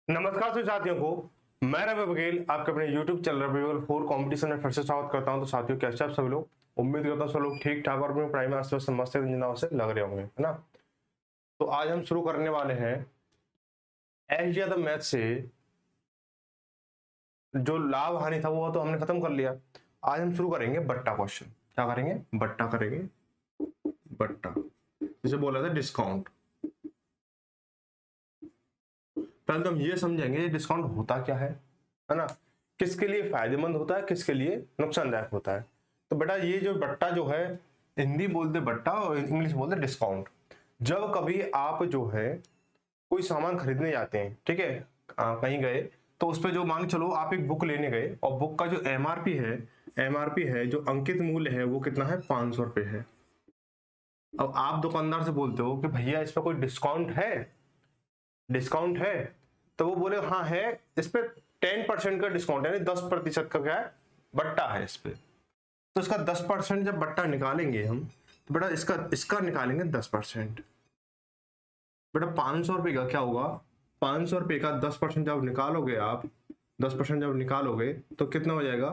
नमस्कार सभी साथियों को। मैं रवि बघेल आपके अपने YouTube channel Ravi Baghel 4 competition में फिर से स्वागत करता हूं। तो साथियों, कैसे आप सभी लोग? उम्मीद करता हूं सब लोग ठीक ठाक और अपनी पढ़ाई में आस्ते आस्ते मस्त जिंदाओं से लग रहे होंगे, है ना। तो आज हम शुरू करने वाले हैं एलजीब्रा मैथ से। जो लाभ हानि था वो तो हमने खत्म कर लिया। आज हम शुरू करेंगे बट्टा क्वेश्चन। क्या करेंगे? बट्टा करेंगे। बट्टा जिसे बोला था डिस्काउंट। पहले तो हम ये समझेंगे डिस्काउंट होता क्या है ना। किसके लिए फायदेमंद होता है, किसके लिए नुकसानदायक होता है। तो बेटा ये जो बट्टा जो है, हिंदी बोलते बट्टा और इंग्लिश बोलते डिस्काउंट। जब कभी आप जो है कोई सामान खरीदने जाते हैं, ठीक है, कहीं गए तो उस पर जो मान चलो आप एक बुक लेने गए और बुक का जो एमआरपी है जो अंकित मूल्य है वो कितना है? 500 रुपए है। अब आप दुकानदार से बोलते हो कि भैया इस पर कोई डिस्काउंट है। तो वो बोले हाँ है, इस पे 10% का डिस्काउंट है, 10% का क्या है? बट्टा है इस पे। तो इसका 10% जब बट्टा निकालेंगे हम, तो बेटा इसका निकालेंगे 10%। बेटा 500 रुपए का क्या होगा? 500 रुपए का 10% जब निकालोगे आप, 10% जब निकालोगे तो कितना हो जाएगा?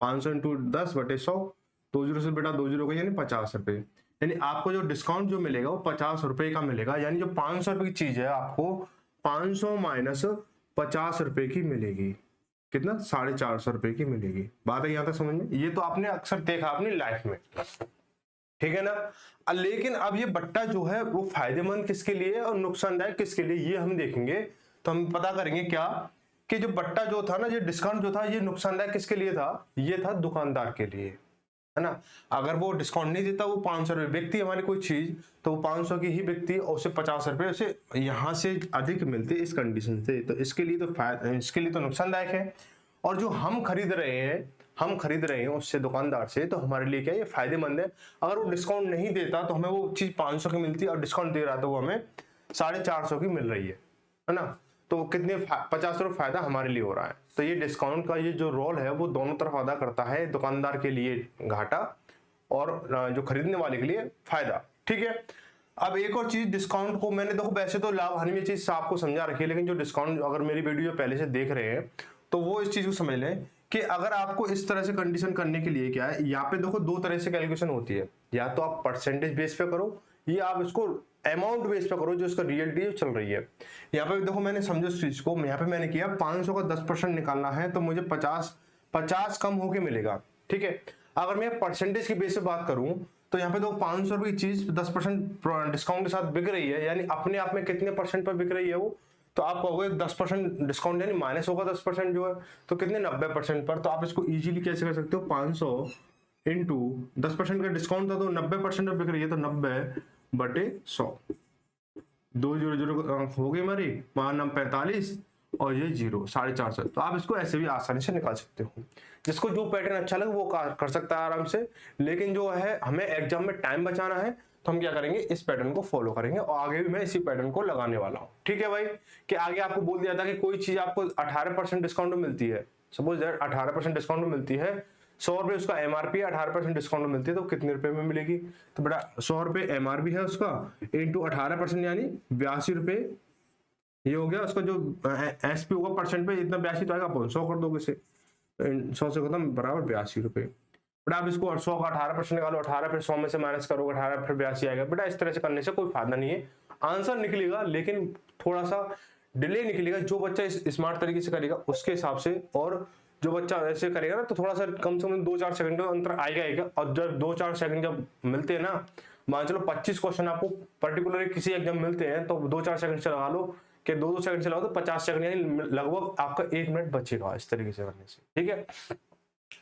500 इंटू 10/100। 20 से बेटा 20 का यानी 50 रुपए। यानी आपको जो डिस्काउंट जो मिलेगा वो 50 रुपए का मिलेगा। यानी जो 500 रुपए की चीज है आपको 500 माइनस 50 रुपए की मिलेगी। कितना? 450 रुपए की मिलेगी। बात है यहाँ तक समझ में? ये तो आपने अक्सर देखा अपनी लाइफ में, ठीक है ना। लेकिन अब ये बट्टा जो है वो फायदेमंद किसके लिए और नुकसानदायक किसके लिए, ये हम देखेंगे। तो हम पता करेंगे क्या कि जो बट्टा जो था ना, ये डिस्काउंट जो था, ये नुकसानदायक किसके लिए था? ये था दुकानदार के लिए, है ना। अगर वो डिस्काउंट नहीं देता, वो 500 रुपए बेचती हमारी कोई चीज, तो वो 500 की ही बिकती और उसे 50 रुपए उसे यहाँ से अधिक मिलते इस कंडीशन से। तो इसके लिए तो नुकसानदायक है। और जो हम खरीद रहे हैं उससे, दुकानदार से, तो हमारे लिए क्या ये फायदेमंद है। अगर वो डिस्काउंट नहीं देता तो हमें वो चीज 500 की मिलती और डिस्काउंट दे रहा तो वो हमें 450 की मिल रही है ना। तो कितने 50 रुपये फायदा हमारे लिए हो रहा है। तो ये डिस्काउंट का ये जो रोल है वो दोनों तरफ अदा करता है। दुकानदार के लिए घाटा और जो खरीदने वाले के लिए फायदा, ठीक है। अब एक और चीज, डिस्काउंट को मैंने देखो वैसे तो लाभ हानि में चीज आपको समझा रखी है, लेकिन जो डिस्काउंट, अगर मेरी वीडियो पहले से देख रहे हैं तो वो इस चीज को समझ लें कि अगर आपको इस तरह से कंडीशन करने के लिए क्या है, यहाँ पे देखो दो तरह से कैलकुलेशन होती है। या तो आप परसेंटेज बेस पे करो या आप इसको अमाउंट बेस पे करो जो इसका रियलिटी चल रही है। यहाँ पे देखो मैंने समझो इस चीज को, यहाँ पे मैंने किया 500 का 10% निकालना है तो मुझे 50 कम होके मिलेगा, ठीक है। अगर मैं परसेंटेज की बेस पे बात करूं तो यहाँ पे तो 500 रुपए की चीज 10% डिस्काउंट के साथ बिक रही है, यानी अपने आप में कितने परसेंट पर बिक रही है वो? तो आप कहोगे 10% डिस्काउंट यानी माइनस होगा 10% जो है, तो कितने? 90% पर। तो आप इसको इजीली कैसे कर सकते हो? 500 इंटू 10% का डिस्काउंट था तो 90% पर बिक रही है, तो 90/100। 2 0 0 हो गई हमारी, 45 और ये 0, 450। तो आप इसको ऐसे भी आसानी से निकाल सकते हो। जिसको जो पैटर्न अच्छा लगे वो कर सकता है आराम से। लेकिन जो है हमें एग्जाम में टाइम बचाना है तो हम क्या करेंगे, इस पैटर्न को फॉलो करेंगे और आगे भी मैं इसी पैटर्न को लगाने वाला हूँ, ठीक है भाई। कि आगे आपको बोल दिया था कि कोई चीज आपको 18% डिस्काउंट में मिलती है, सपोज दैट 18% डिस्काउंट में मिलती है, 100 रुपए उसका एमआरपी, 18% डिस्काउंट में मिलती है तो कितने रुपए में मिलेगी? तो बेटा 100 रुपए एमआरपी है उसका, इंटू 18% यानी 82 रुपए। ये हो गया उसका जो एसपी होगा परसेंट पे, इतना 82 तो आएगा, 100 कर दोगे इसे, 100 से खत्म बराबर 82 रुपए। बेटा आप इसको 100 का 18% निकालो, 18 फिर 100 में से माइनस करोगे, 18 फिर 82 आएगा। बेटा इस तरह से करने से कोई फायदा नहीं है, आंसर निकलेगा लेकिन थोड़ा सा डिले निकलेगा। जो बच्चा इस स्मार्ट तरीके से करेगा उसके हिसाब से, और जो बच्चा ऐसे करेगा ना तो थोड़ा सा कम से कम 2-4 सेकंड का अंतर आएगा। और जब 2-4 सेकंड जब मिलते हैं ना, मान चलो 25 क्वेश्चन आपको पर्टिकुलर किसी एग्जाम मिलते हैं तो 2-4 सेकंड से लगा लो कि 2-2 सेकंड चलाओ तो 50 सेकंड यानी लगभग आपका 1 मिनट बचेगा इस तरीके से करने से, ठीक है।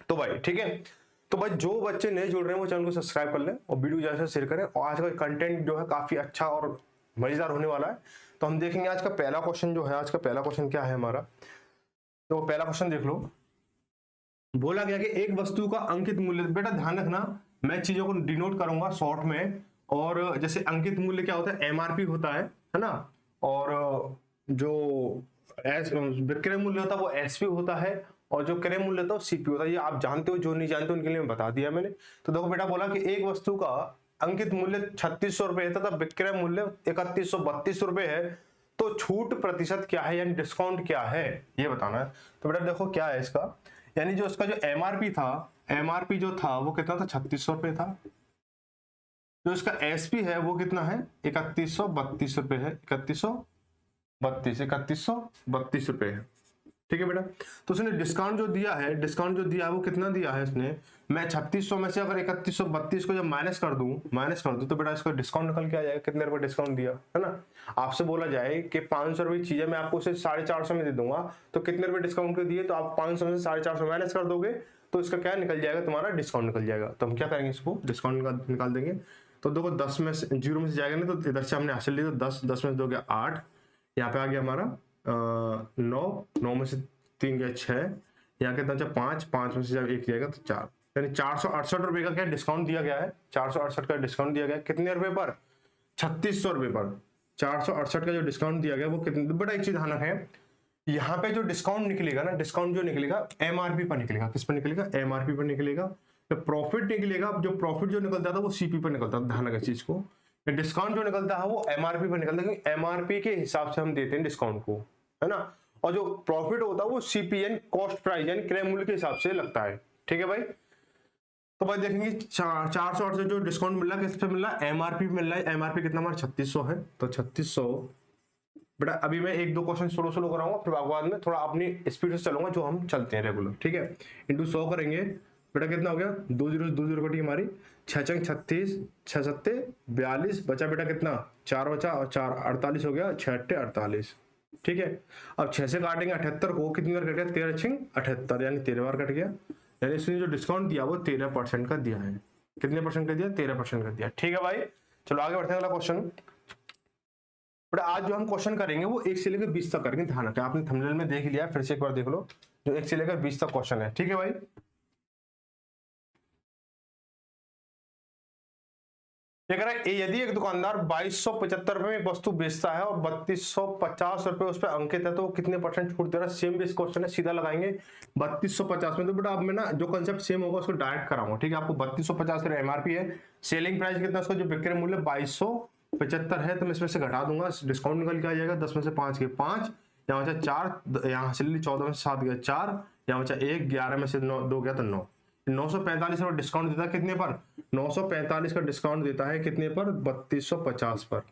तो भाई ठीक है, तो भाई जो बच्चे नए जुड़ रहे हैं वो चैनल को सब्सक्राइब कर लें और वीडियो ज्यादा शेयर करें। और आज का कंटेंट जो है काफी अच्छा और मजेदार होने वाला है। तो हम देखेंगे आज का पहला क्वेश्चन जो है, आज का पहला क्वेश्चन क्या है हमारा। तो पहला क्वेश्चन देख लो। बोला गया कि एक वस्तु का अंकित मूल्य, बेटा ध्यान रखना मैं चीजों को डिनोट करूंगा शॉर्ट में। और जैसे अंकित मूल्य क्या होता है? एमआरपी होता है ना। और जो विक्रय मूल्य होता है वो एसपी होता है, और जो क्रय मूल्य होता है वो सीपी होता है। ये आप जानते हो, जो नहीं जानते उनके लिए मैं बता दिया मैंने। तो देखो बेटा, बोला कि एक वस्तु का अंकित मूल्य 3600 रुपए है तथा विक्रय मूल्य 3132 रुपए है, तो छूट प्रतिशत क्या है यानी डिस्काउंट क्या है ये बताना है। तो बेटा देखो क्या है इसका, यानी जो इसका जो एमआरपी था, एमआरपी जो था वो कितना था, 3600 रुपये था। जो इसका एसपी है वो कितना है, 3132 रुपये है, 3132 रुपये है। ठीक है बेटा, तो उसने डिस्काउंट जो दिया है, डिस्काउंट जो दिया है वो कितना दिया है इसने, मैं 3600 में से अगर 3132 को जब माइनस कर दूं तो बेटा इसका डिस्काउंट निकल के आ जाएगा, कितने रुपए डिस्काउंट दिया है ना। आपसे बोला जाए कि 500 रुपये चीज है, मैं आपको उसे 450 में दे दूंगा, तो कितने रुपए डिस्काउंट के दिए, तो आप 500 में से 450 माइनस कर दोगे तो इसका क्या निकल जाएगा, तुम्हारा डिस्काउंट निकल जाएगा। तो हम क्या करेंगे, इसको डिस्काउंट निकाल देंगे। तो देखो 10 में से 0 में से जाएगा ना, तो इधर से हमने हासिल ली, तो 10 में से 2 गया 8, यहाँ पे आ गया हमारा 9 में से 3 गया 6, यहाँ कितना बचा 5 में से जब 1 जाएगा तो 4, यानी 468 रुपए का क्या डिस्काउंट दिया गया है, 468 का डिस्काउंट दिया गया है, कितने रुपए पर, 3600 रुपए पर 468 का जो डिस्काउंट दिया गया वो कितने। बड़ा एक चीज ध्यान रखें, यहाँ पे जो डिस्काउंट निकलेगा ना, डिस्काउंट जो निकलेगा एमआरपी पर निकलेगा, किस पर निकलेगा, एमआरपी पर निकलेगा। तो प्रॉफिट निकलेगा, जो प्रॉफिट जो निकलता था वो सीपी पर निकलता था, ध्यान रखें चीज को। डिस्काउंट जो निकलता है वो एमआरपी पर निकलता है, क्योंकि एमआरपी के हिसाब से हम देते हैं डिस्काउंट को, है ना। और जो प्रॉफिट होता है वो सीपीएन कॉस्ट प्राइस यानी क्रय मूल्य के हिसाब से लगता है। ठीक है भाई, तो भाई देखेंगे 408 से जो डिस्काउंट मिल रहा है किस पे मिल रहा है, एमआरपी मिल रहा है। एमआरपी कितना हमारा 3600 है, तो 3600 बेटा अभी मैं 1-2 क्वेश्चन स्लो कराऊंगा, फिर बाद में थोड़ा अपनी स्पीड से चलूंगा जो हम चलते हैं रेगुलर। ठीक है, इंटू 100 करेंगे बेटा, कितना हो गया 2 0 कटी हमारी, 6 चंग 36, 6 सत्ते 42, बचा बेटा कितना 4 बचा, और 4 48 हो गया, 6 अट्ठे 48। ठीक है, अब 6 से काटेंगे 78 को, कितनी बार कट गया, 13 छिंग 78, यानी 13 बार कट गया, यानी इसने जो डिस्काउंट दिया वो 13% का दिया है। कितने परसेंट का दिया, 13% का दिया। ठीक है भाई, चलो आगे बढ़ते हैं अगला क्वेश्चन। बट आज जो हम क्वेश्चन करेंगे वो 1 से लेकर 20 तक करेंगे, ध्यान रखें, आपने थंबनेल में देख लिया, फिर से एक बार देख लो, जो 1 से लेकर 20 तक क्वेश्चन है। ठीक है भाई, ये कह रहा है यदि एक दुकानदार 2275 रुपए में एक वस्तु बेचता है और 3250 रुपए उस पर अंकित है, तो वो कितने परसेंट छूट दे रहा है। सेम बेस क्वेश्चन है, सीधा लगाएंगे 3250 में। तो बेटा अब मैं ना जो कंसेप्ट सेम होगा उसको डायरेक्ट कराऊंगा। ठीक है, आपको 3250 का एमआरपी है, सेलिंग प्राइस कितना उसका, जो विक्रय मूल्य 2275 है, तो मैं इसमें से घटा दूंगा, डिस्काउंट निकल के आ जाएगा, 10 में से 5 के 5, यहाँ बचा 4, यहाँ से 14 में से 7 गया 4, यहाँ बचा 1, 11 में से 2 गया तो 9, 945 रुपए डिस्काउंट देता है कितने पर, 945 का डिस्काउंट देता है कितने पर, 3250 पर,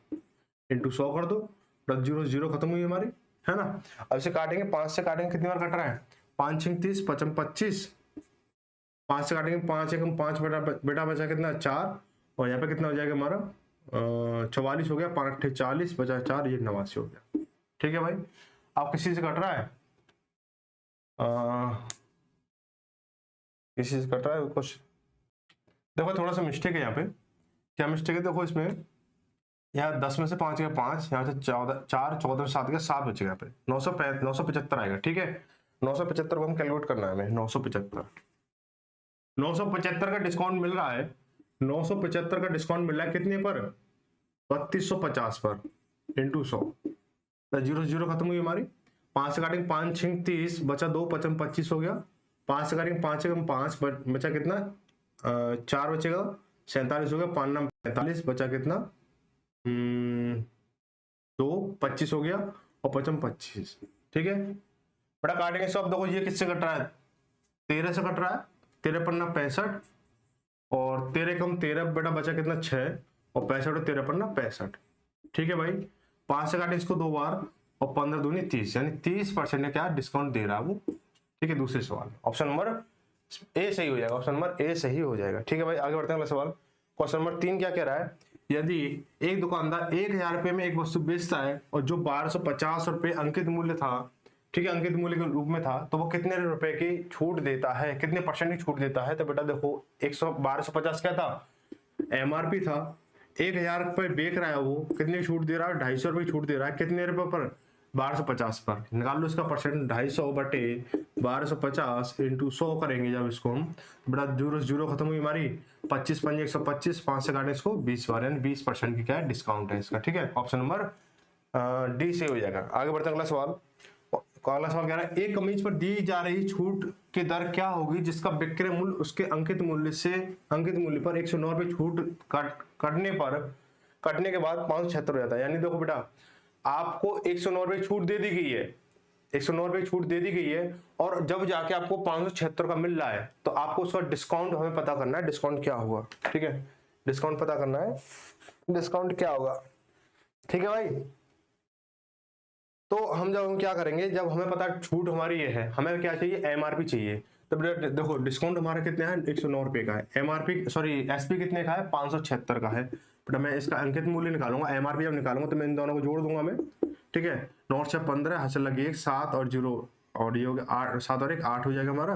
इंटू 100 कर दो, 0 0 खत्म हुई हमारी, है ना। अब इसे काटेंगे, 5 से काटेंगे, कितनी बार कट रहा है, 5 6 30, 55 25, 5 से काटेंगे 5 1 5, बेटा बचा कितना 4, और यहाँ पे कितना हो जाएगा हमारा 44 हो गया, 5 8 40, बचा 4, ये 89 हो गया। ठीक है भाई, आप किसी से कट रहा है, किसी से कट रहा है कुछ, देखो थोड़ा सा मिस्टेक है यहाँ पे, क्या मिस्टेक है, देखो इसमें यहाँ 10 में से 5 गया 5, यहाँ से 4 14 में 7 गया 7 बचेगा, यहाँ पे 975 आएगा। ठीक है, 975 को हम कैलकुलेट करना है हमें, 975 का डिस्काउंट मिल रहा है, 975 का डिस्काउंट मिल रहा है कितने पर, 3250 पर, इंटू 100, 0 0 खत्म हुई हमारी, 5 से काटेंगे 5 6 30, बचा 2 55 25 हो गया, 5 से काटेंगे 5 1 5, बचा कितना 4 बचेगा, 47 हो गया, 5 9 45, बचा कितना 2 25 हो गया, और 55 25। ठीक है, बड़ा काटेंगे सब, देखो ये किससे कट रहा है, 13 से कट रहा है, 13 पन्ना 65, और 13 कम 13, बेटा बचा कितना 6, और 65 और 13 पन्ना 65। ठीक है भाई, 5 से काटें इसको 2 बार, और 15 दूनी 30, यानी 30% ने क्या डिस्काउंट दे रहा है वो। ठीक है, दूसरे सवाल, ऑप्शन नंबर ए सही हो जाएगा, ऑप्शन नंबर ए सही हो जाएगा। ठीक है भाई, आगे बढ़ते हैं अगला सवाल। क्वेश्चन नंबर 3 क्या कह रहा है, यदि एक दुकानदार 1000 रुपए में एक वस्तु बेचता है और जो 1250 रुपए अंकित मूल्य था, ठीक है, अंकित मूल्य के रूप में था, तो वो कितने रुपए की छूट देता है, कितने परसेंट की छूट देता है। तो बेटा देखो 1250 क्या था, एमआरपी था, 1000 रुपए बेच रहा है वो, कितनी छूट दे रहा है, 250 रुपए छूट दे रहा है, कितने रुपए पर, 1250 पर। निकाल लो इसका परसेंट, 250 बटे 1250 इंटू 100 करेंगे जब इसको हम, बड़ा 0 0 खत्म हुई हमारी, 25 5 125, 5 से काटें इसको 20 बार, यानी 20% की क्या है डिस्काउंट है इसका। ठीक है, ऑप्शन नंबर डी से हो जाएगा। आगे बढ़ते हैं अगला सवाल। अगला सवाल कह रहा है, एक कमीज पर दी जा रही छूट की दर क्या होगी जिसका विक्रय मूल्य उसके अंकित मूल्य पर 109 रुपए छूट कटने के बाद 576 हो जाता है। यानी देखो बेटा आपको 109 रुपए छूट दे दी गई है, 109 रुपए छूट दे दी गई है, और जब जाके आपको 576 का मिल रहा है तो आपको उसका डिस्काउंट हमें पता करना है, डिस्काउंट क्या होगा, ठीक है, डिस्काउंट पता करना है, डिस्काउंट क्या होगा, ठीक है भाई। तो हम क्या करेंगे, जब हमें पता छूट हमारी ये है, हमें क्या चाहिए, एमआरपी चाहिए। तो देखो डिस्काउंट हमारा कितना है, 109 रुपए का है, एमआरपी सॉरी एसपी कितने का है, 576 का है। बट मैं इसका अंकित मूल्य निकालूंगा, एमआरपी जब निकालूंगा तो मैं इन दोनों को जोड़ दूंगा मैं, ठीक है। 9 से 15 हासिल लगी 1 7 और 0 और ये हो गया 8, 7 और 1 8 हो जाएगा हमारा,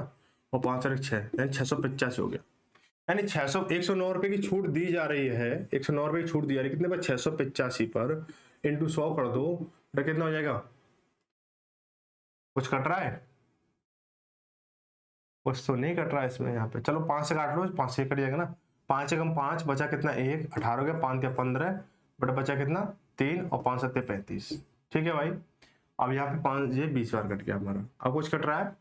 और 5 और 1 6 यानी 685 हो गया। यानी 109 रुपए की छूट दी जा रही है, 109 रुपए की छूट दी जा रही है कितने पर, 685 पर इंटू 100 कर दो, तो कितना हो जाएगा, कुछ कट रहा है, कुछ तो नहीं कट रहा है इसमें, यहाँ पे चलो 5 से काट लो, 5 से कट जाएगा ना, 5 से कम 5 बचा कितना 1, 18 हो गया, 5 या 15 बट बचा कितना 3 और 5 7 35, ठीक है भाई। अब यहाँ पे 5 ये 20 बार कट गया हमारा, अब कुछ कट रहा है,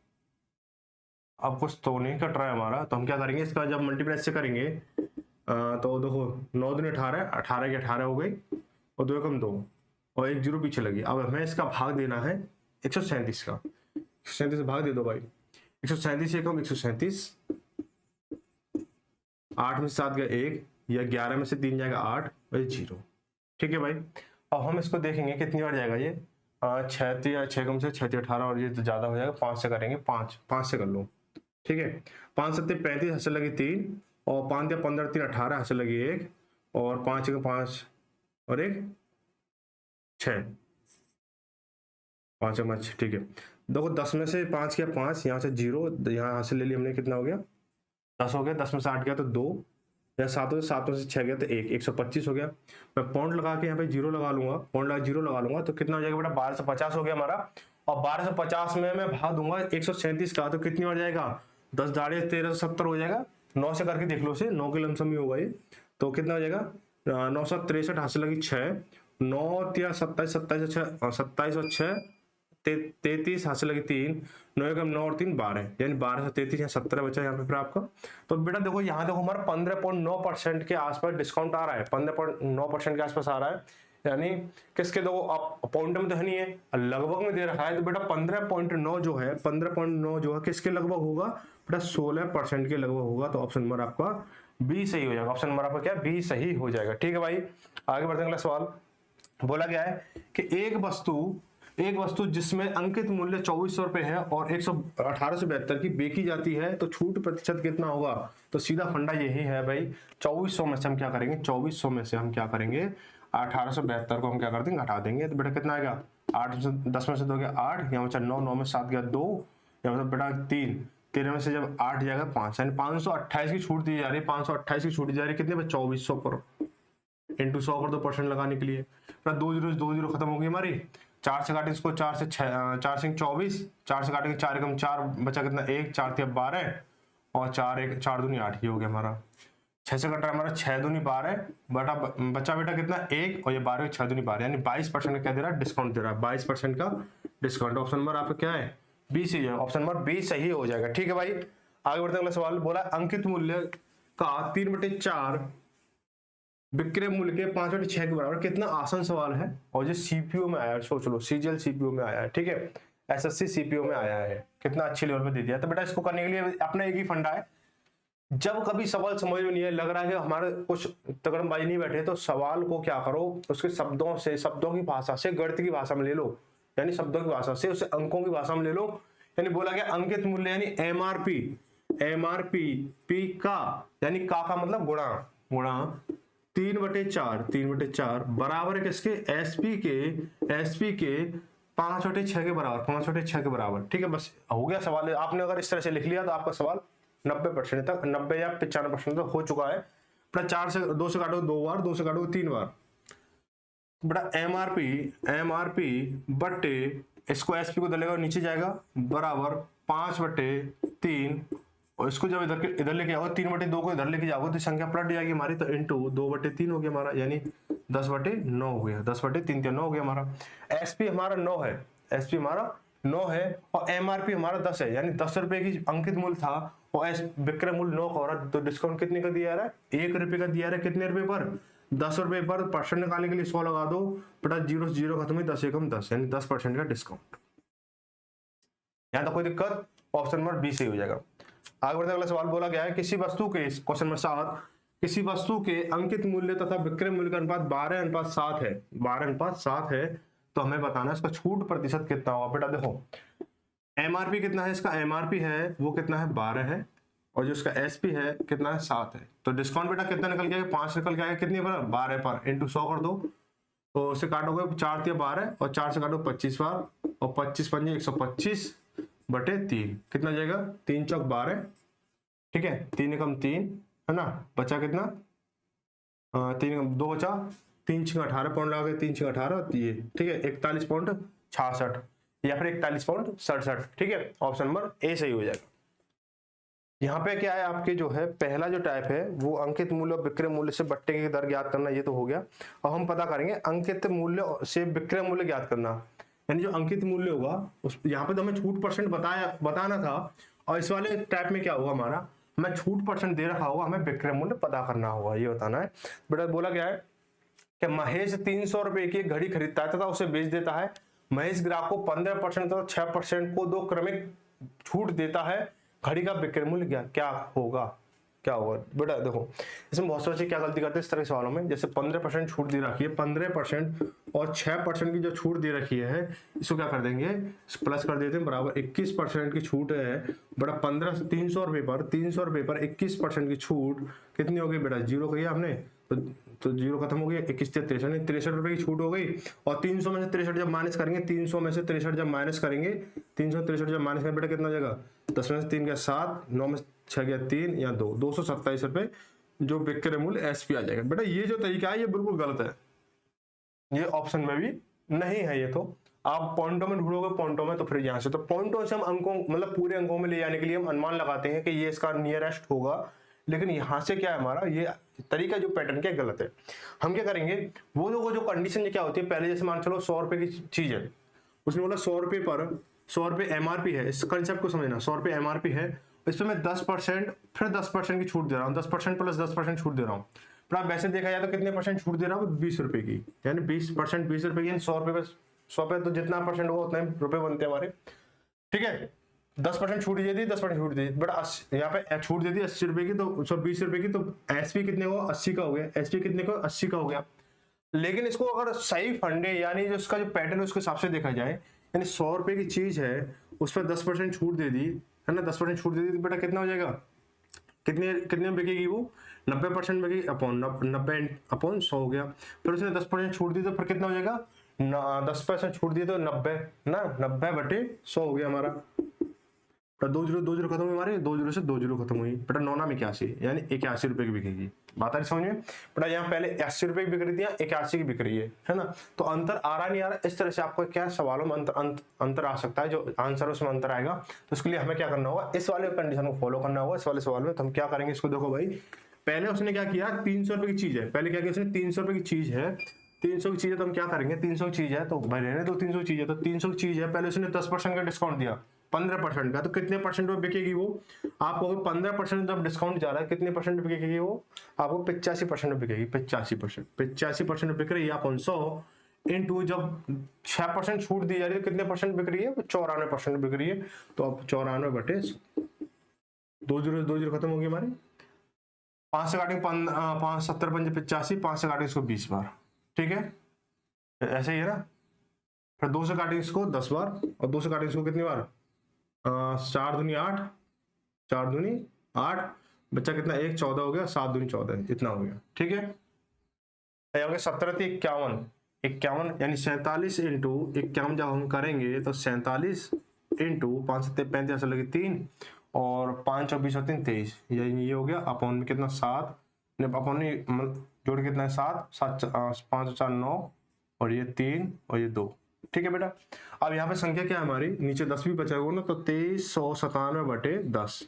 अब कुछ तो नहीं कट रहा है हमारा, तो हम क्या करेंगे, इसका जब मल्टीप्लाई से करेंगे तो देखो 9 दूनी 18, 18 की 18 हो गई, और 2 कम 2 और 1 0 पीछे लगी। अब हमें इसका भाग देना है 137 का, 137 भाग दे दो भाई, 137 से कम 137, 8 में से 7 गया 1, या 11 में से 3 जाएगा 8 और 0, ठीक है भाई। अब हम इसको देखेंगे कितनी बार जाएगा ये, 6 या 6 कम से 6 18 और ये तो ज्यादा हो जाएगा, 5 से करेंगे, 5 से कर लो, ठीक है। 5 7 35 हासिल लगी 3, और 5 या 15 3 18 हासिल लगी 1, और 5 का 5 और 1 6, 5 5, ठीक है। देखो 10 में से 5 किया 5, यहाँ से 0, यहाँ हासिल ले लिया हमने, कितना हो गया 10 हो गया, 10 में से 8 गया तो 2, या 7 हो, 7 में से 6 गया तो 1, 125 हो गया। मैं पॉइंट लगा के यहाँ पे 0 लगा लूंगा, पॉइंट लगा 0 लगा लूंगा, तो कितना हो जाएगा बेटा 1250 हो गया हमारा, और 1250 में मैं भाग दूंगा 137 का, तो कितनी बार जाएगा, 10 दाड़े 1370 हो जाएगा, 9 से करके देख लो उसे, 9 के लमसम ही होगा ये, तो कितना हो जाएगा 963 हासिल लगी 6, 9 या 27 27 और 6 33 हासिल लगी 3, 9 कम 9 और 3 12, यानी 12 से 33 या 17 बचा यहाँ पे फिर आपका। तो बेटा देखो यहाँ देखो हमारा 15.9% के आसपास डिस्काउंट आ रहा है, 15.9% के आसपास आ रहा है, यानी किसके देखो आप पॉइंट में तो है नहीं है, लगभग में दे रखा है, तो बेटा 15.9 जो है, 15.9 जो है किसके लगभग होगा बेटा, 16% के लगभग होगा, तो ऑप्शन नंबर आपका बी सही हो जाएगा, ऑप्शन नंबर आपका क्या बी सही हो जाएगा, ठीक है भाई। आगे बढ़ते हैं, अगला सवाल बोला गया है कि एक वस्तु जिसमें अंकित मूल्य 2400 रुपए है और 1872 की बेची जाती है, तो छूट प्रतिशत कितना होगा, तो सीधा फंडा यही है भाई, 2400 में से हम क्या करेंगे, 2400 में से हम क्या करेंगे, 1872 को हम क्या कर देंगे, हटा देंगे, तो बेटा कितना आएगा 8 में से 10 में से 2 गया 8, यहाँ बचा 9, 9 में 7 गया 2, यहाँ मतलब बेटा 3, 13 में से जब 8 जाएगा 5, यानी 528 की छूट दी जा रही है, 528 की छूट दी जा रही है कितने पे, 2400 पर, इंटू 100 कर दो परसेंट लगाने के लिए, 2 0 खत्म होगी हमारी, 4 से काटे इसको, 4 से 6 4 से 24, 4 से काटेंगे 4 कम 4 बचा कितना 1, 4 × 12 और 4 1 4 दूनी 8 ही हो गया हमारा, 6 से कट रहा है हमारा 6 दूनी 12 बटा बचा बेटा कितना 1, और ये 12 6 दूनी 12, यानी 22% का क्या दे रहा है, डिस्काउंट दे रहा है, 22% का डिस्काउंट। ऑप्शन नंबर आपका क्या है, बी सही है, ऑप्शन नंबर बी सही हो जाएगा, ठीक है भाई। आगे बढ़ते हैं, अगला सवाल बोला अंकित मूल्य का 3/4 विक्रय मूल्य के 5/6 के बराबर, कितना आसान सवाल है, और ये सीपीओ में आया है, सोच लो सीजीएल सीपीओ में आया है, ठीक है, एसएससी सीपीओ में आया है, कितना अच्छे लेवल पे दे दिया। तो बेटा इसको करने के लिए अपना एक ही फंडा है, जब कभी सवाल समझ में नहीं है, लग रहा है कि हमारे कुछ तगड़मबाजी नहीं बैठे, तो सवाल को क्या करो, उसके शब्दों की भाषा से, गणित की भाषा में ले लो, यानी शब्दों की भाषा से, उसे अंकों की भाषा में ले लो। यानी बोला गया अंकित मूल्य यानी एमआरपी पी का, यानी का मतलब गुणा 3/4 बराबर है किसके, एसपी के 5/6 के बराबर, 5/6 के बराबर, ठीक है, बस हो गया सवाल। आपने अगर इस तरह से लिख लिया तो आपका सवाल 90% तक, 90 या 95% तक हो चुका है। बेटा 4 से 2 से काटो 2 बार, 2 से काटो 3 बार, बेटा एमआरपी बटे इसको एसपी को दलेगा और नीचे जाएगा बराबर 5/3, और इसको जब इधर लेके आओ 3/2 को इधर लेके जाओगे तो संख्या पलट जाएगी हमारी, तो इंटू 2/3 हो गया हमारा, यानी 10/9 हो गया, 10/3 9 हो गया हमारा। एसपी हमारा 9 है, एसपी हमारा 9 है, और एमआरपी हमारा 10 है, यानी 10 रुपए की अंकित मूल्य था और विक्रय मूल्य 9 का हो रहा है, तो डिस्काउंट कितने का दिया जा रहा है, 1 रुपए का दिया जा रहा है, कितने रुपए पर, 10 रुपए पर परसेंट निकालने के लिए 100 लगा दो, बेटा 0 से 0 खत्म हुई, 10 एकम 10, यानी 10% का डिस्काउंट। यहाँ तक कोई दिक्कत? ऑप्शन नंबर बी सही हो जाएगा। आगे बढ़ते अगला सवाल बोला गया है किसी वस्तु के, क्वेश्चन नंबर 7, किसी वस्तु के अंकित मूल्य तथा विक्रय मूल्य का अनुपात 12:7 है, 12:7 है, तो हमें बताना है इसका छूट प्रतिशत कितना होगा। बेटा देखो एमआरपी कितना है, इसका एमआरपी है वो कितना है 12 है, और जो इसका एसपी है कितना है 7 है, तो डिस्काउंट बेटा कितना निकल के आएगा 5 निकल के आएगा, कितनी पर 12 पर इंटू 100 कर दो, तो उससे काटोगे 4 × 12 और 4 से काटो 25 बार, और 25 पंजे 125 बटे 3, कितना जाएगा 3 चौक 12, ठीक है 3 एकम 3 है ना, बचा कितना 3 एकम 2 बचा, 3 × 18 पॉइंट लगा के 3 × 18 ये, ठीक है 41.66 या फिर 41.67, ठीक है ऑप्शन नंबर ए सही हो जाएगा। यहाँ पे क्या है आपके जो है पहला जो टाइप है वो अंकित मूल्य और विक्रय मूल्य से बट्टे की दर ज्ञात करना, ये तो हो गया। अब हम पता करेंगे अंकित मूल्य से विक्रय मूल्य ज्ञात करना, यानी जो अंकित मूल्य होगा उस यहाँ पे तो हमें छूट परसेंट बताना था, और इस वाले टाइप में क्या होगा हमारा, हमें छूट परसेंट दे रखा होगा, हमें विक्रय मूल्य पता करना होगा, ये बताना है। बेटा बोला गया है कि महेश 300 रुपए की घड़ी खरीदता है तथा उसे बेच देता है। महेश ग्राहक को 15% तथा 6% को 2 क्रमिक छूट देता है, घड़ी का विक्रय मूल्य क्या होगा, क्या होगा। बेटा देखो इसमें बहुत से बच्चे क्या गलती करते हैं इस तरह के सवालों में, जैसे 15% छूट दे रखी है, 15% और 6% की जो छूट दे रखी है इसको क्या कर देंगे प्लस कर देते हैं, बराबर 21% की छूट है। बेटा 300 रुपए पर 21% की छूट कितनी हो गई बेटा, 0 कही आपने तो 0 खत्म हो गया, 21 से 63 रुपए की छूट हो गई, और 300 में से 63 जब माइनस करेंगे, 300 में से 63 जब माइनस करेंगे, 363 जब माइनस करेंगे बेटा कितना हो जाएगा, 10 में से 3 गया 7, 9 में 6 गया 3 या 2, 227 रुपए जो विक्रय मूल्य एसपी आ जाएगा। बेटा ये जो तरीका है ये बिल्कुल गलत है, ये ऑप्शन में भी नहीं है। ये तो आप पॉइंटों में ढूंढोगे, पॉइंटों में तो फिर यहाँ से तो पॉइंटों से हम अंकों मतलब पूरे अंकों में ले जाने के लिए हम अनुमान लगाते हैं कि ये इसका नियरेस्ट होगा, लेकिन यहाँ से क्या है हमारा ये तरीका जो पैटर्न क्या गलत है। हम क्या करेंगे वो जो कंडीशन क्या होती है, पहले जैसे मान चलो 100 रुपए की चीज है, उसने बोला 100 रुपए पर 100 रुपए एमआरपी है, इस कंसेप्ट को समझना, 100 रुपए एमआरपी है, इस पर मैं 10% फिर 10% की छूट दे रहा हूँ, 10% प्लस 10% छूट दे रहा हूँ। पर आप वैसे देखा जाए तो कितने परसेंट छूट दे रहा हूँ 20 रुपए की, यानी 20% 20 रुपए की, 100 रुपए पे 100 पे तो जितना परसेंट होगा उतने रुपए बनते हैं हमारे, ठीक है 10% छूट दे दी, 10% छूट दी, बट यहाँ पे छूट दे दी 80 रुपए की, तो 120 रुपए की, तो एसपी कितने को 80 का हो गया, एसपी कितने को 80 का हो गया। लेकिन इसको अगर सही फंडे यानी जो इसका जो पैटर्न है उसके हिसाब से देखा जाए, यानी 100 रुपए की चीज है उस पर 10% छूट दे दी है ना, 10% छूट दे दी तो बेटा कितना हो जाएगा, कितने में बिकेगी वो 90% बिकेगी, अपॉन 90/100 हो गया। फिर उसने 10% छूट दी तो फिर कितना हो जाएगा 10% छूट दी तो 90 ना, 90/100 हो गया हमारा। बेटा 2 जीरो खत्म हुई हमारे, 2 जीरो से 2 जीरो खत्म हुई, बेटा 9 में 81 यानी 81 रुपए की बिकेगी। बात आ रही समझ में? बेटा यहाँ पहले 80 रुपए की बिक रही थी, 81 की बिक रही है ना, तो अंतर आ रहा नहीं आ रहा, इस तरह से आपको क्या सवालों में अंतर आ सकता है, जो आंसर उसमें अंतर आएगा, तो उसके लिए हमें क्या करना होगा, इस वाले कंडीशन को फॉलो करना होगा। इस वाले सवाल में तो हम क्या करेंगे, इसको देखो भाई, पहले उसने क्या किया 300 रुपए की चीज है, पहले क्या किया उसने 300 रुपए की चीज है, 300 की चीज है तो हम क्या करेंगे, 300 की चीज है तो भाई रहने दो, 300 की चीज है तो 300 की चीज है, पहले उसने 10% का डिस्काउंट दिया, 15% का, तो कितने परसेंट में बिकेगी वो, आपको 15% जब डिस्काउंट जा रहा है कितने परसेंट में बिकेगी वो, आपको 85% में बिकेगी, 85% में बिक रही है, आप 100 इंटू जब 6% छूट दी जा रही है कितने परसेंट बिक रही है, 94% बिक रही है, तो अब 94 बटे 2 जीरो खत्म होगी हमारी, 5 से काटेंगे 5 70 पंजे 85, 5 से काटेंगे इसको 20 बार, ठीक है ऐसे ही है ना, फिर 2 से काटेंगे इसको 10 बार, और 2 से काटेंगे इसको कितनी बार, 4 दूनी 8, 4 दूनी 8, बच्चा कितना 1 14 हो गया, 7 दूनी 14 इतना हो गया, ठीक है। 17 थी 51 यानी 47 इंटू 51 जब हम करेंगे तो 47 इंटू 5 7 35 लगे 3 और 5 और 20 और 3 23, ये हो गया, अपॉन में कितना 7, अपॉन जोड़ कितना है 7 5 4 9 और ये 3 और ये 2, ठीक है बेटा। अब यहाँ पे संख्या क्या है हमारी, नीचे 10 भी बचा हुआ ना, तो 2397 बटे 10,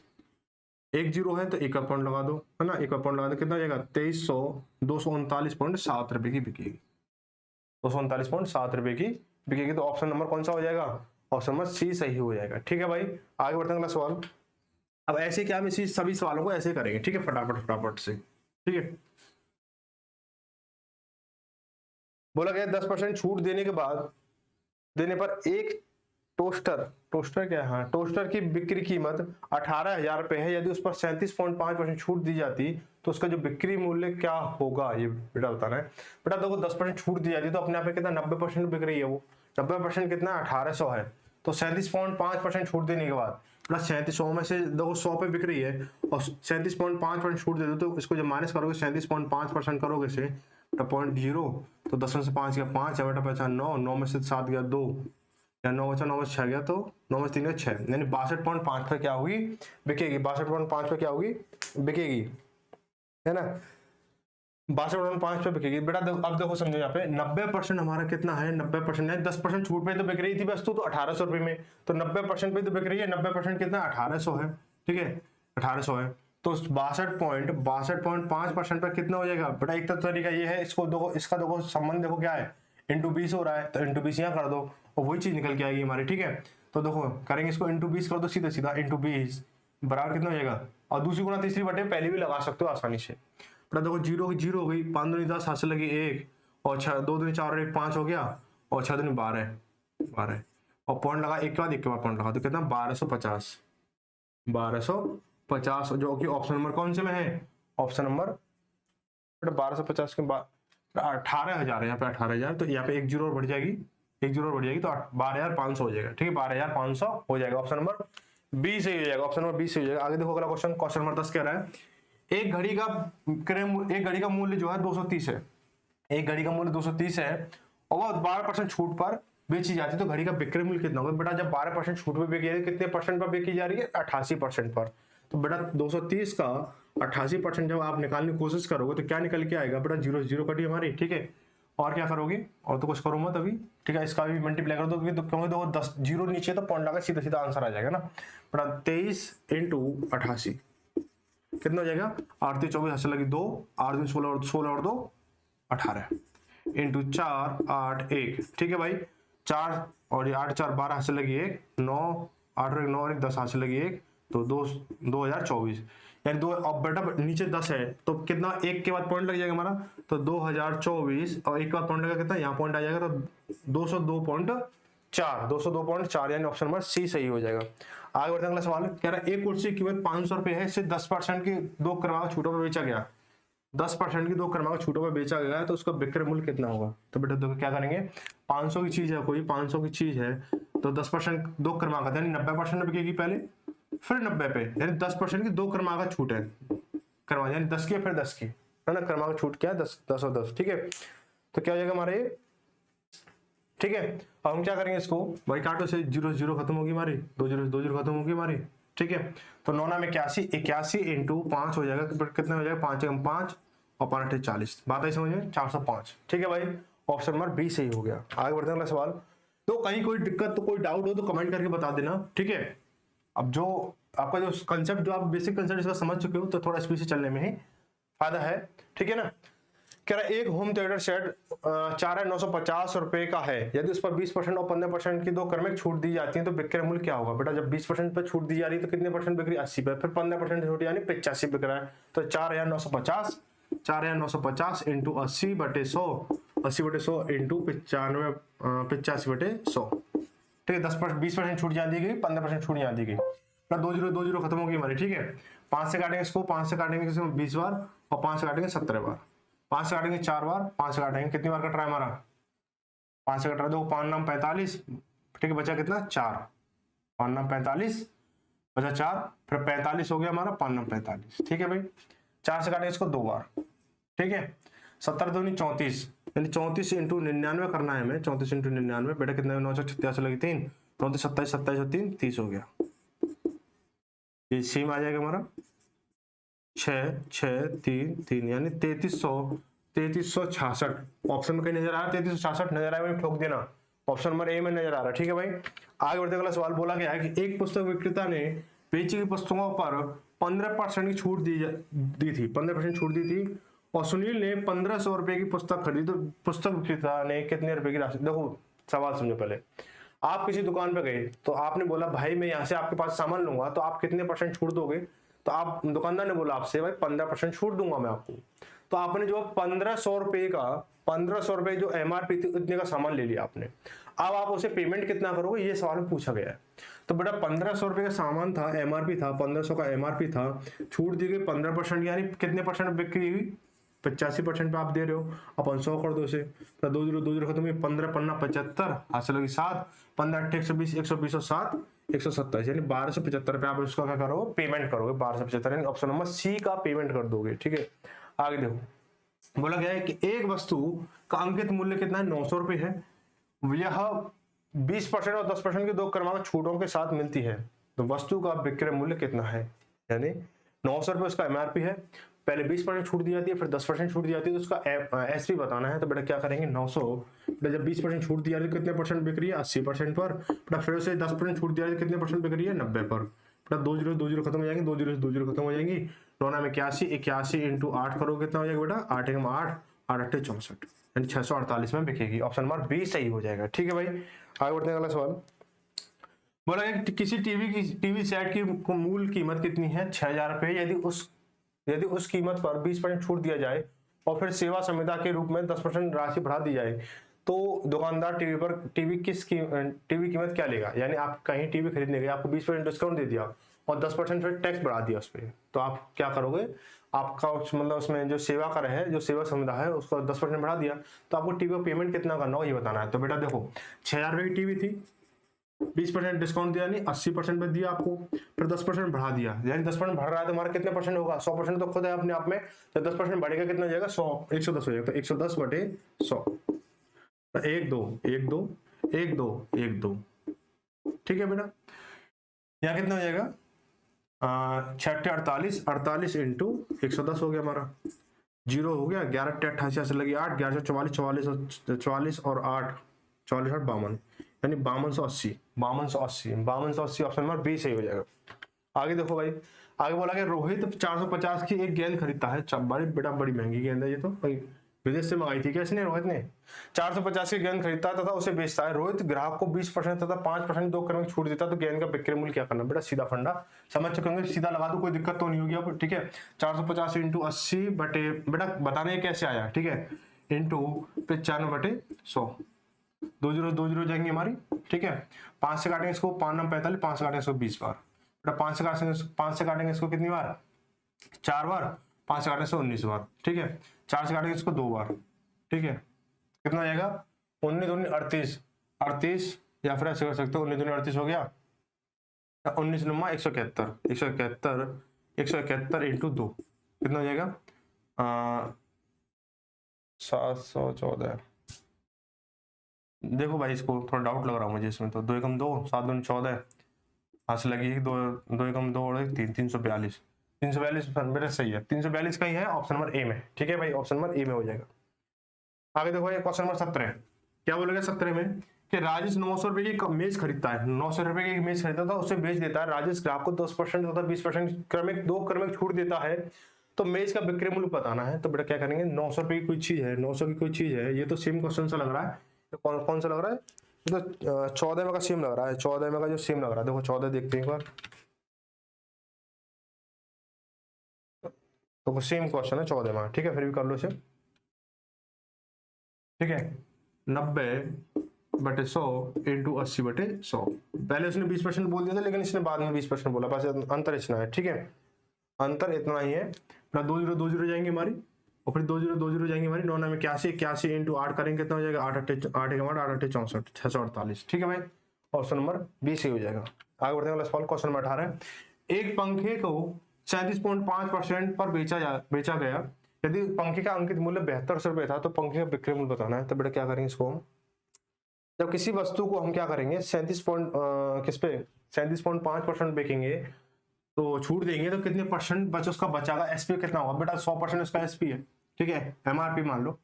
1 जीरो है तो 1 का पॉइंट लगा दो है ना, 1 का पॉइंट लगा दो, कितना हो जाएगा 239.7 रुपए की बिकेगी, 239.7 रुपए की बिकेगी, तो ऑप्शन नंबर कौन सा हो जाएगा, ऑप्शन नंबर सी सही हो जाएगा, ठीक है भाई। आगे बढ़ते हैं अगला सवाल। अब ऐसे क्या हम इसी सभी सवालों को ऐसे करेंगे, ठीक है फटाफट से, ठीक है। बोला गया 10% छूट देने के बाद देने पर एक टोस्टर क्या है, हाँ, टोस्टर की बिक्री कीमत 18,000 रुपए है। यदि उस पर 37.5% छूट दी जाती तो उसका जो बिक्री मूल्य क्या होगा, ये बेटा बताना है। बेटा देखो 10% छूट दी जाती तो अपने आप में कितना 90% बिक रही है वो। 90% कितना 1800 है, तो 37.5% छूट देने के बाद प्लस 3700 में से देखो 100 पे बिक रही है और 37.5% छूट दे दो, तो इसको जब माइनस करोगे 37.5% करोगे से 0.0, तो 10 में से 5 गया 5, बेटा बचा 9, 9 में से 7 गया 2, या 9 बचा 9 में से 6 गया, तो 9 में से 3 गया 6, यानी 62.5 पे क्या होगी, बिकेगी। 62.5 पे क्या होगी, बिकेगी, है ना। 62.5 पे बिकेगी। बेटा देखो अब देखो समझो यहाँ पे 90% हमारा कितना है, 90% है, 10% छूट पे तो बिक रही थी वस्तु तो 1800 रुपए में, तो 90% पे तो बिक रही है, 90% कितना 1800 है, ठीक है 1800 है, तो 62.5% पर कितना हो जाएगा। बेटा एक तो तरीका ये है, इसको देखो, इसका देखो संबंध देखो क्या है, इंटू 20 हो रहा है, तो इंटू 20 यहाँ कर दो और वही चीज निकल के आएगी हमारी, ठीक है। तो देखो करेंगे इसको इंटू 20 कर दो, सीधा सीधा इंटू 20 बराबर कितना हो जाएगा, और दूसरी गुना तीसरी बटे पहले भी लगा सकते हो आसानी से। बेटा देखो 0 0 हो गई, 5 दूनी 10 हाथ से लगी 1, और 6 2 दूनी 4 और 1 5 हो गया, और 6 दूनी 12 12, और पॉइंट लगा एक के बाद पॉइंट लगा, तो कितना 1250 1250, जो कि ऑप्शन नंबर कौन से में है, ऑप्शन नंबर 1250 के बाद 18,000 है यहाँ पे, 18,000, तो यहाँ पे एक जीरो और बढ़ जाएगी, एक जीरो और बढ़ जाएगी, तो 12,500 हो जाएगा, ठीक है 12,500 हो जाएगा, ऑप्शन नंबर बी सही हो जाएगा, ऑप्शन नंबर बी सही हो जाएगा। आगे देखो अगला क्वेश्चन, क्वेश्चन नंबर 10 कह रहा है एक घड़ी का मूल्य जो है 230 है, एक घड़ी का मूल्य 230 है और वह 12% छूट पर बेची जाती है, तो घड़ी का बिक्री मूल्य कितना होगा। बेटा जब 12% छूट पर बेची जा रही है, कितने परसेंट पर बेची जा रही है, 88% पर, तो बेटा 230 का 88% जब आप निकालने की कोशिश करोगे तो क्या निकल के आएगा, बेटा 0 0 कटी हमारी, ठीक है। और क्या करोगे, और तो कुछ करो मत अभी, ठीक है, इसका भी मल्टीप्लाई कर दो, तो क्योंकि देखो 10 जीरो नीचे तो पॉइंट लगा, सीधा सीधा आंसर आ जाएगा ना। बेटा 23 × 88 कितना हो जाएगा, 8 24 हाथ से लगी 2, 8 2 16 और 2 18 इंटू 4 8 1, ठीक है भाई, 4 और ये 8 4 12 हाथ से लगी 1, 9 8 और 1 9 और 1 10 हाथ से लगी 1, तो 2024, यानी दो, अब बेटा नीचे 10 है तो कितना, एक के बाद पॉइंट लग जाएगा हमारा, तो 2024 और एक के बाद पॉइंट लगा कितना, यहाँ पॉइंट आ जाएगा, तो 202.4 यानी ऑप्शन नंबर सी सही हो जाएगा। आगे बढ़ते अगला सवाल कह रहा है एक कुर्सी की कीमत 500 रुपए है, इसे 10% की 2 क्रमांक छूटों पर बेचा गया, 10% की 2 क्रमांक छूटों पर बेचा गया, तो उसका विक्रय मूल्य कितना होगा। तो बेटा देखो क्या करेंगे, 500 की चीज है, कोई 500 की चीज है, तो 10% 2 क्रमांक यानी 90% बिकेगी पहले, फिर 90 पे, यानी 10% की 2 क्रमांक छूट है, क्रमांक यानी 10 की फिर 10 की, है ना, क्रमांक छूट क्या है 10 10 और 10, ठीक है। तो क्या हो जाएगा हमारे, ठीक है। अब हम क्या करेंगे इसको, भाई काटो से 0 0 खत्म होगी हमारी, 2 0 खत्म होगी हमारी, ठीक है। तो 9 9 81 81 इंटू 5 हो जाएगा, कितना हो जाएगा, 5 5 और 5 8 40, बात आई समझ में, 405, ठीक है भाई, ऑप्शन नंबर बी सही हो गया। आगे बढ़ते हैं अगला सवाल। तो कहीं कोई दिक्कत तो कोई डाउट हो तो कमेंट करके बता देना, ठीक है। अब जो आपका जो कंसेप्ट, जो आप बेसिक कंसेप्ट इसका समझ चुके हो, तो थोड़ा स्पीड से चलने में ही फायदा है, ठीक है ना। कह रहा है एक होम थिएटर सेट 4,950 रुपए का है, यदि उस पर 20% और 15% की 2 क्रमिक छूट दी जाती है, तो विक्रय मूल्य क्या होगा। बेटा जब 20% पे छूट दी जा रही है तो कितने परसेंट बिक रही है, 80 पे, फिर 15% छूट यानी 85 बिक रहा है, तो 4,950 इंटू 80/100, 80/100 इंटू 85/100, ठीक है। 20% छूट यहाँ दी गई, 15% छूट यहाँ दी गई, 2 0 खत्म होगी हमारी, ठीक है। 5 से काटेंगे इसको, 5 से काटेंगे 20 बार और 5 से काटेंगे 17 बार, 5 से काटेंगे 4 बार, 5 से काटेंगे कितनी बार कट रहा है हमारा, 5 से कट रहा है, देखो 5 9 45, ठीक है, बचा कितना 4, 5 9 45 बचा 4, फिर 45 हो गया हमारा, 5 9 45, ठीक है भाई। 4 से काटेंगे इसको 2 बार, ठीक है, 17 दूनी 34, यानी 34 इंटू 99 करना है हमें, 34 इंटू 99, बेटा कितना 986 लगी 3, 34 27 27 और 3 30 हो गया, ये सेम आ जाएगा हमारा 6 6 3 3, यानी 3366, ऑप्शन में कहीं नजर आ रहा है 3366 नजर आया, ठोक देना, ऑप्शन नंबर ए में नजर आ रहा है, ठीक है भाई। आगे बढ़ते अगला सवाल बोला गया है कि एक पुस्तक विक्रेता ने बेची गई पुस्तकों पर 15% की छूट दी थी, 15% छूट दी थी, और सुनील ने 1500 रुपए की पुस्तक खरीदी, तो पुस्तक विक्रेता ने कितने रुपए की राशि। देखो सवाल समझो पहले, आप किसी दुकान पे गए तो आपने बोला भाई मैं यहाँ से आपके पास सामान लूंगा, तो आप कितने % छूट दोगे, तो आप दुकानदार ने बोला आपसे भाई 15% छूट दूंगा मैं आपको, तो आपने जो 1500 रुपए जो MRP थी उतने का सामान ले लिया आपने। अब आप उसे पेमेंट कितना करोगे, ये सवाल में पूछा गया है। तो बेटा 1500 रुपए का सामान था, MRP था 1500 का MRP था, छूट दी गई 15%, यानी कितने परसेंट बिक्री हुई, 85% पे आप दे रहे हो। अपन 100 कर दो इसे, तो 2 जीरो 2 जीरो खत्म हुई, 15 पन्ना 75, हासिल होगी 7, 15 8 120, 120 और 7 127, यानी 1275 रुपए आप उसका क्या करोगे, पेमेंट करोगे 1275, यानी ऑप्शन नंबर सी का पेमेंट कर दोगे। ठीक है, आगे देखो बोला गया है कि एक वस्तु का अंकित मूल्य कितना है, 900 रुपए है। यह 20% और 10% की दो क्रमांक छूटों के साथ मिलती है, तो वस्तु का विक्रय मूल्य कितना है, यानी 900 रुपए उसका MRP है, पहले 20% छूट दी जाती है, फिर 10% छूट दी जाती है, तो उसका SP बताना है। तो बेटा क्या करेंगे, 900 बेटा जब 20% छूट दी जाती है कितने परसेंट बिक्री है, 80% पर, बेटा फिर उसे 10% छूट दिया जाती है कितने परसेंट बिक्री है, 90 पर। बेटा 2 जीरो खत्म हो जाएंगे, 2 जीरो से 2 जीरो खत्म हो जाएंगी, 9 में 81 इंटू 8 करोगे कितना हो जाएगा बेटा, 8 1 8 8 8 64, यानी 648 में बिकेगी। ऑप्शन नंबर बी सही हो जाएगा। ठीक है भाई, आगे बढ़ते हैं, अगला सवाल बोला कि किसी टीवी सेट की मूल कीमत कितनी है, 6000 रुपए। यदि उस कीमत पर 20% छूट दिया जाए और फिर सेवा संविदा के रूप में 10% राशि बढ़ा दी जाए, तो दुकानदार टीवी कीमत क्या लेगा, यानी आप कहीं टीवी खरीदने गए, आपको 20% डिस्काउंट दे दिया और 10% फिर टैक्स बढ़ा दिया उस पर, तो आप क्या करोगे, आपका मतलब उसमें जो सेवा कर है, जो सेवा समुदाय है, उसको 10% बढ़ा दिया, तो आपको टीवी का पेमेंट कितना करना हो ये बताना है। तो बेटा देखो 6000 रुपए की टीवी थी, 20% डिस्काउंट दिया, नहीं 80% पे दिया आपको, फिर 10% बढ़ा दिया, यानी 10% बढ़ रहा है तो हमारा कितने परसेंट होगा, 100% तो खुद है अपने आप में, तो 10% बढ़ेगा कितना हो जाएगा, 110 हो जाएगा, तो 110 बटे 100, 1 2 1 2 1 2 1 2। ठीक है बेटा, यहाँ कितना हो जाएगा, 6 48 48 इंटू 110 हो गया हमारा, जीरो हो गया, 11 88 से लगी 8, 11 44 और 8 44 8 52, यानी 5280 ऑप्शन नंबर बी सही हो जाएगा। आगे देखो भाई, आगे बोला कि रोहित 450 की एक गेंद खरीदता है, बड़ी बेटा बड़ी महंगी गेंद है ये तो भाई, विदेश से मंगाई थी क्या इसने, रोहित ने 450 की गेंद खरीदता है तथा उसे बेचता है। रोहित ग्राहक को 20% तथा 5% दो क्रम छूट देता है, तो गेंद का विक्रय मूल्य क्या करना, बेटा सीधा फंडा समझ चुके होंगे, सीधा लगा दो, कोई दिक्कत तो नहीं होगी अब। ठीक है, 450 इंटू 80 बटे, बेटा बताने कैसे आया, ठीक है, इंटू 95 बटे 100, 2 जीरो जाएंगे हमारी। ठीक है, 5 से काटेंगे इसको, 5 9 45, 5 से काटेंगे इसको 20 बार, बेटा 5 से काटेंगे इसको कितनी बार, 4 बार, 5 से काटेंगे इसको 19 बार। ठीक है, 4 से काटेंगे इसको 2 बार। ठीक है, कितना हो जाएगा, 19 19 38 या फिर ऐसे कर सकते हो, 19 19 38 हो गया, 19 9 171 इंटू 2 कितना हो जाएगा, 714। देखो भाई इसको थोड़ा डाउट लग रहा है मुझे इसमें, तो 2 एकम 2 7 दूनी 14, हाथ से लगी 2 एकम 2 और 3 342 मेरा सही है, 342 का ही है, ऑप्शन नंबर ए में। ठीक है भाई, ऑप्शन नंबर ए में हो जाएगा। आगे देखो ये क्वेश्चन नंबर 17, क्या बोलेगा 17 में कि राजेश 900 रुपए की मेज खरीदता है, 900 रुपए की मेज खरीदता था, उसे बेच देता है। राजेश ग्राहक को 10% तथा 20% दो क्रमिक छूट देता है, तो मेज का विक्रय मूल्य बताना है। तो बेटा क्या करेंगे, 900 रुपए की कोई चीज है, 900 की कोई चीज है, ये तो सेम क्वेश्चन सा लग रहा है, तो कौन सा लग रहा है, तो 14 में का सेम लग रहा है, 14 में का जो सेम लग रहा है, देखो 14 देखते हैं एक बार, तो सेम क्वेश्चन है 14 में। ठीक है, फिर भी कर लो इसे। ठीक है, 90 बटे 100 इंटू 80 बटे 100, पहले उसने 20% बोल दिया था, लेकिन इसने बाद में 20% बोला, बस अंतर इतना है। ठीक है, अंतर इतना ही है ना, 2 जीरो जाएंगे हमारी, और फिर 2 जीरो जाएंगे हमारी, 9 में 81 इंटू 8 करेंगे कितना हो जाएगा, 8 8 8 64 648। ठीक है भाई, ऑप्शन नंबर बी से हो जाएगा। आगे बढ़ते हैं, सवाल क्वेश्चन नंबर 18, एक पंखे को 37.5% पर बेचा गया, यदि पंखे का अंकित मूल्य 7200 रुपए था, तो पंखे का विक्रय मूल्य बताना है। तो बेटा क्या करेंगे इसको हम, जब किसी वस्तु को हम क्या करेंगे 37.5% बेचेंगे, तो छूट देंगे, तो कितने परसेंट उसका बचागा, एसपी कितना होगा, बेटा 100% उसका एसपी है। ठीक है, MRP मान लो,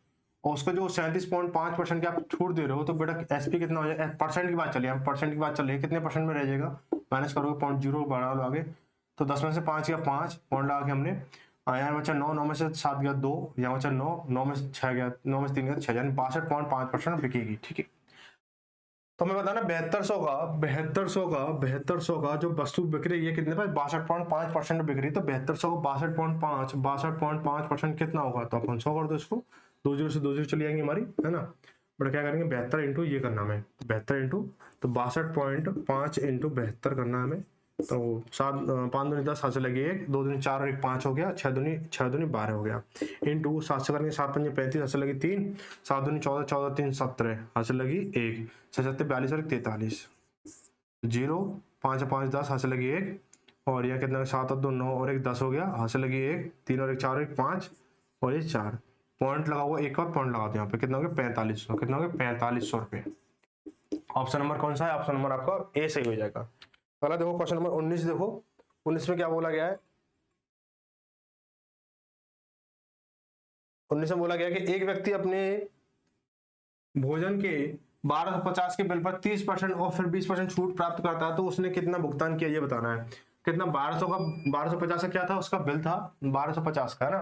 और उसका जो 37.5% की आप छूट दे रहे हो, तो बेटा एसपी कितना हो जाएगा, परसेंट की बात चलिए, हम परसेंट की बात चलिए, कितने परसेंट में रह जाएगा, माइनस करोगे 0.0 बढ़ा लो आगे, तो 10 में से 5 गया 5 पॉइंट लगा के हमने, यहाँ बचा 9, 9 में से 7 गया 2, यहाँ बचा 9, 9 में से 6 गया, 9 में से 3 गया 6, यानी 62.5% बिकेगी। ठीक है, तो हमें बताना 7200 का जो वस्तु बिक रही है कितने पर 62.5% बिक रही है, तो 7200 को 62.5% कितना होगा, तो अपन 100 कर दो इसको, 20 से 20 चली जाएंगी हमारी, है ना। बट क्या करेंगे 72 इंटू ये करना हमें, 72 इंटू तो 62.5 इंटू 72 करना हमें, तो 5 दूनी 10, 7 से लगी 1, 2 दूनी 4 और 1 5 हो गया, 6 दूनी 12 हो गया, इंटू 7 से करेंगे 7 पंजे 35, 7 से लगी 3, 7 दूनी 14, 14 3 17, 7 से लगी 1, 6 7 42 और 43, 0 5 5 10, हाथ से लगी 1, और यह कितना 7 और 2 9 और 1 10 हो गया, हाथ से लगी 1 3 और 1 4 और 1 5 और ये 4 पॉइंट लगा हुआ, एक और पॉइंट लगा दो यहाँ पे, कितना हो गया 4500, कितना हो गया 4500 रुपये। ऑप्शन नंबर कौन सा है, ऑप्शन नंबर आपका ए सही हो जाएगा। पहला देखो क्वेश्चन नंबर 19 देखो, 19 में क्या बोला गया है, 19 में बोला गया कि एक व्यक्ति अपने भोजन के 1250 के बिल पर 30% और फिर 20% छूट प्राप्त करता है, तो उसने कितना भुगतान किया ये बताना है। कितना 1200 का 1250 का क्या था, उसका बिल था 1250 का, है ना,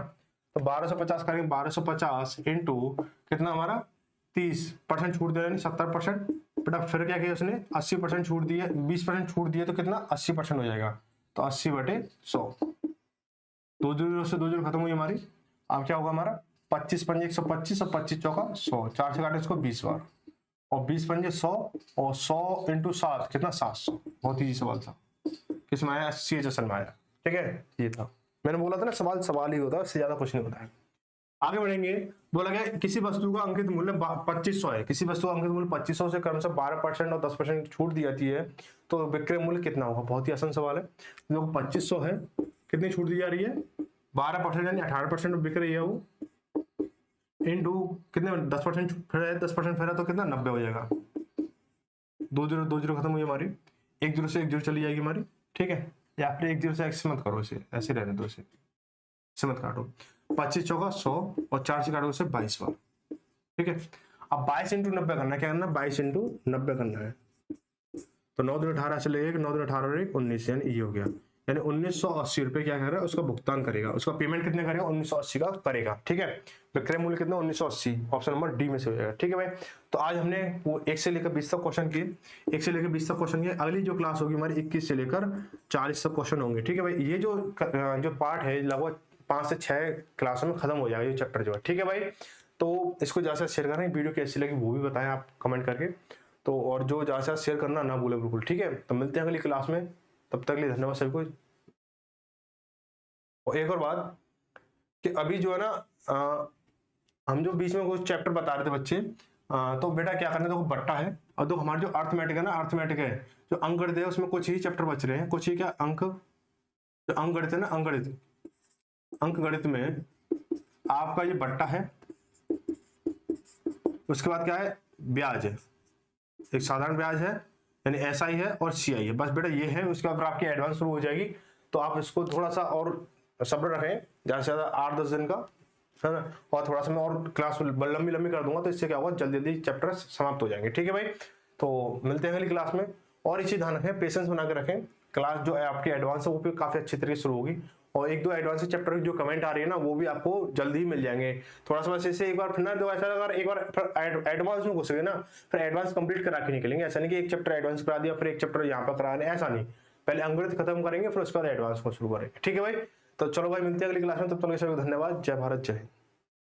तो 1250 करेंगे 1250 इंटू कितना हमारा 30% छूट दे रहे हैं 70%, बट अब फिर क्या किया उसने 80% छूट दी है, 20% छूट दी है, तो कितना 80% हो जाएगा, तो 80/100, 2 जीरो से 2 जीरो खत्म हुई हमारी। अब क्या होगा हमारा 25 पंजे 125 और 25 चौका 100, 4 से काटे इसको 20 बार, और 20 पंजे 100 और 100 इंटू 7 कितना 700, बहुत ईजी सवाल था, किसमें आया CHSL में आया, ठीक है, ये था, मैंने बोला था ना सवाल ही होता है, इससे ज्यादा कुछ नहीं होता है। आगे बढ़ेंगे, बोला गया किसी वस्तु का अंकित मूल्य 2500 है, किसी वस्तु का अंकित मूल्य 2500 से क्रमशः 12% और 10% छूट दी जाती है, तो विक्रय मूल्य कितना होगा, बहुत ही आसान सवाल है। देखो 2500 है, कितनी छूट दी जा रही है 12% यानी 18% बिक रही है वो, इंटू कितने 10% फिर है, 10% फिर है, तो कितना 90 हो जाएगा, 2 जीरो खत्म हुई हमारी, 1 जीरो से 1 जीरो चली जाएगी हमारी, ठीक है, या फिर 1 जीरो से एक्स मत करो, इसे ऐसे रहने दो, इसे मत काटो, 25 चौका 100 और 4 से काटो इसे 22 बार, ठीक है। अब 22 इंटू 90 करना है, क्या करना 22 इंटू 90 करना है, तो 9 दूनी 18 से लेके 9 दूनी 18 और 1 19, यानी ये हो गया, यानी 1980 रुपए क्या कर रहा है उसका भुगतान करेगा, उसका पेमेंट कितने करेगा 1980 का करेगा, ठीक है। विक्रय मूल्य कितना 1980, ऑप्शन नंबर डी में से हो जाएगा, ठीक है भाई। तो आज हमने वो 1 से लेकर 20 तक क्वेश्चन किए, 1 से लेकर 20 तक क्वेश्चन किए, अगली जो क्लास होगी हमारी 21 से लेकर 40 तक क्वेश्चन होंगे, ठीक है भाई। ये जो पार्ट है लगभग 5 से 6 क्लासों में खत्म हो जाएगा ये चैप्टर जो है, ठीक है भाई। तो इसको ज्यादा शेयर करें, वीडियो कैसी लगी वो भी बताएं आप कमेंट करके, तो और जो ज्यादा शेयर करना ना भूले बिल्कुल, ठीक है। तो मिलते हैं अगली क्लास में, तब तक के लिए धन्यवाद सभी को। और एक और बात कि अभी जो है ना हम जो बीच में कुछ चैप्टर बता रहे थे बच्चे, तो बेटा क्या करना है, देखो बट्टा है और तो हमारा जो अर्थमेटिक है ना, अर्थमेटिक है जो अंकगणित है उसमें कुछ ही चैप्टर बच रहे हैं, कुछ ही क्या जो अंकगणित है ना, अंकगणित में आपका ये बट्टा है, उसके बाद क्या है ब्याज है, एक साधारण ब्याज है यानी SI है और CI है, बस बेटा ये है। उसके बाद आपकी एडवांस शुरू हो जाएगी, तो आप इसको थोड़ा सा और सब्र रखें, ज़्यादा से ज़्यादा 8-10 दिन का, है ना, और थोड़ा सा मैं और क्लास लंबी कर दूंगा, तो इससे क्या होगा जल्दी जल्दी चैप्टर समाप्त हो जाएंगे, ठीक है भाई। तो मिलते हैं अगली क्लास में, और इसी ध्यान रखें, पेशेंस बना के रखें, क्लास जो है आपकी एडवांस है वो भी काफ़ी अच्छी तरीके से शुरू होगी, और 1-2 एडवांस चैप्टर की जो कमेंट आ रही है ना वो भी आपको जल्दी ही मिल जाएंगे। थोड़ा सा वैसे से एक बार फिर ना दो, ऐसा अगर एक बार एडवांस में घुस गए ना, फिर एडवांस कंप्लीट करा के निकलेंगे, ऐसा नहीं कि एक चैप्टर एडवांस करा दिया फिर एक चैप्टर यहाँ पर करा, ऐसा नहीं, पहले अंग्रेजी खत्म करेंगे फिर उसके बाद एडवांस को शुरू करेंगे, ठीक है भाई। तो चलो भाई मिलते हैं अगली क्लास में, तब तक के सभी को धन्यवाद, जय भारत जय हिंद।